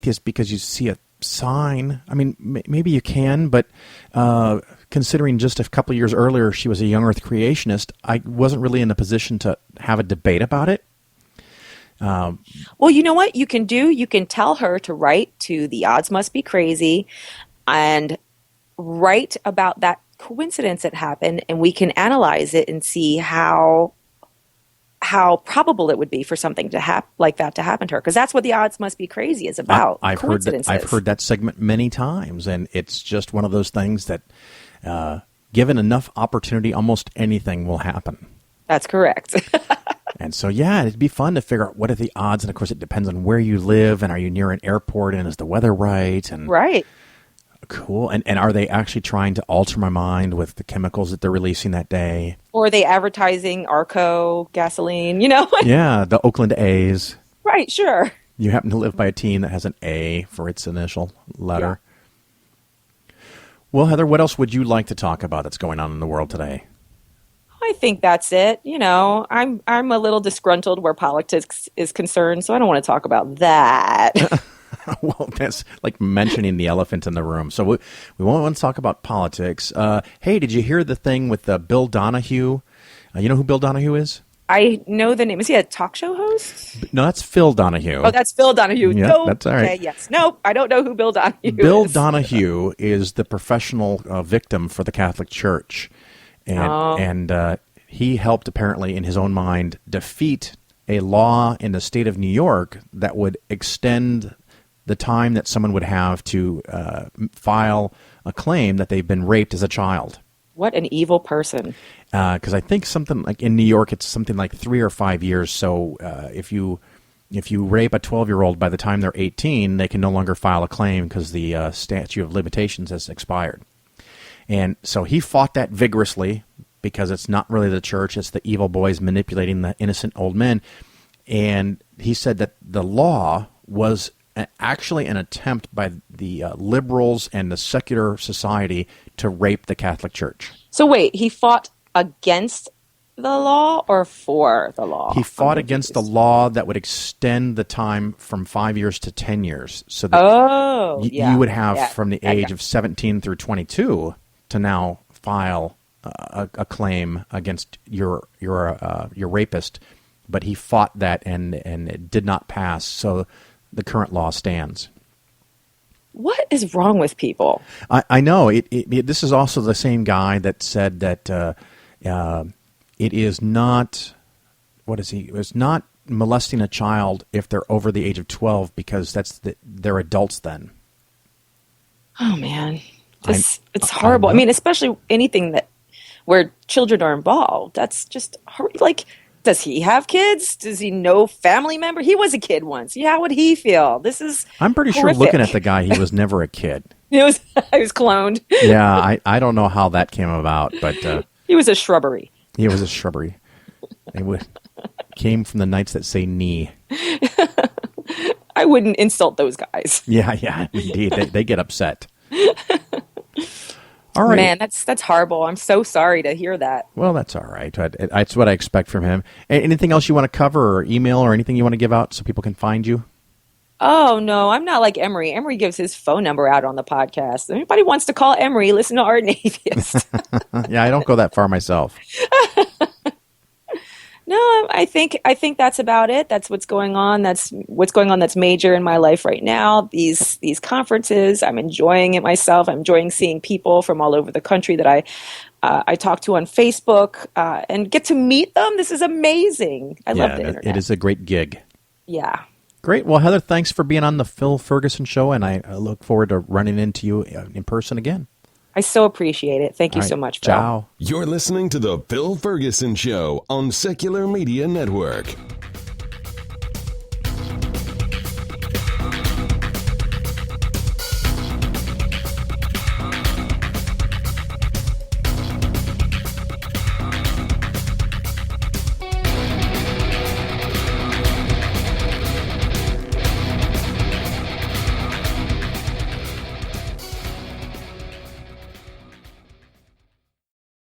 atheist because you see a sign. I mean, maybe you can, but considering just a couple of years earlier she was a young earth creationist, I wasn't really in a position to have a debate about it. Well, you know what you can do? You can tell her to write to The Odds Must Be Crazy and write about that coincidence that happened, and we can analyze it and see how probable it would be for something to like that to happen to her, because that's what The Odds Must Be Crazy is about. I've heard that segment many times, and it's just one of those things that, given enough opportunity, almost anything will happen. That's correct. And so, yeah, it'd be fun to figure out what are the odds, and of course, it depends on where you live, and are you near an airport, and is the weather right? And right. Cool. And are they actually trying to alter my mind with the chemicals that they're releasing that day? Or are they advertising Arco gasoline, Yeah, the Oakland A's. Right, sure. You happen to live by a team that has an A for its initial letter. Yeah. Well, Heather, what else would you like to talk about that's going on in the world today? I think that's it. I'm a little disgruntled where politics is concerned, so I don't want to talk about that. Well, that's like mentioning the elephant in the room. So we won't want to talk about politics. Hey, did you hear the thing with Bill Donahue? You know who Bill Donahue is? I know the name. Is he a talk show host? No, that's Phil Donahue. Oh, that's Phil Donahue. Yeah, no, that's all right. Okay, yes. Nope, I don't know who Bill Donahue is. Bill Donahue is the professional victim for the Catholic Church. And he helped, apparently, in his own mind, defeat a law in the state of New York that would extend the time that someone would have to file a claim that they've been raped as a child. What an evil person. Because I think something like in New York, it's something like 3 or 5 years. So if you rape a 12-year-old by the time they're 18, they can no longer file a claim because the statute of limitations has expired. And so he fought that vigorously because it's not really the church, it's the evil boys manipulating the innocent old men. And he said that the law was actually an attempt by the liberals and the secular society to rape the Catholic Church. So wait, he fought against the law or for the law? He fought against the law that would extend the time from 5 years to 10 years. So that you would have from the age of 17 through 22 to now file a claim against your rapist. But he fought that and it did not pass. So the current law stands. What is wrong with people? I know. This is also the same guy that said that it is not, it's not molesting a child if they're over the age of 12 because they're adults then. Oh, man. It's horrible. I mean, especially anything where children are involved. That's just like, does he have kids? Does he know family member? He was a kid once. Yeah, how would he feel? This is I'm pretty horrific. Sure looking at the guy, he was never a kid. He was cloned. Yeah, I don't know how that came about, but he was a shrubbery. He was a shrubbery. It came from the Knights that say knee. I wouldn't insult those guys. Yeah, indeed. They get upset. All right. Man, that's horrible. I'm so sorry to hear that. Well, that's all right. That's what I expect from him. Anything else you want to cover or email or anything you want to give out so people can find you? Oh, no, I'm not like Emery. Emery gives his phone number out on the podcast. If anybody wants to call Emery, listen to Ardent Atheist. Yeah, I don't go that far myself. No, I think that's about it. That's what's going on. That's what's going on that's major in my life right now. These conferences, I'm enjoying it myself. I'm enjoying seeing people from all over the country that I talk to on Facebook and get to meet them. This is amazing. I love the internet. It is a great gig. Yeah. Great. Well, Heather, thanks for being on the Phil Ferguson Show, and I look forward to running into you in person again. I so appreciate it. Thank you so much, Phil. Ciao. You're listening to the Phil Ferguson Show on Secular Media Network.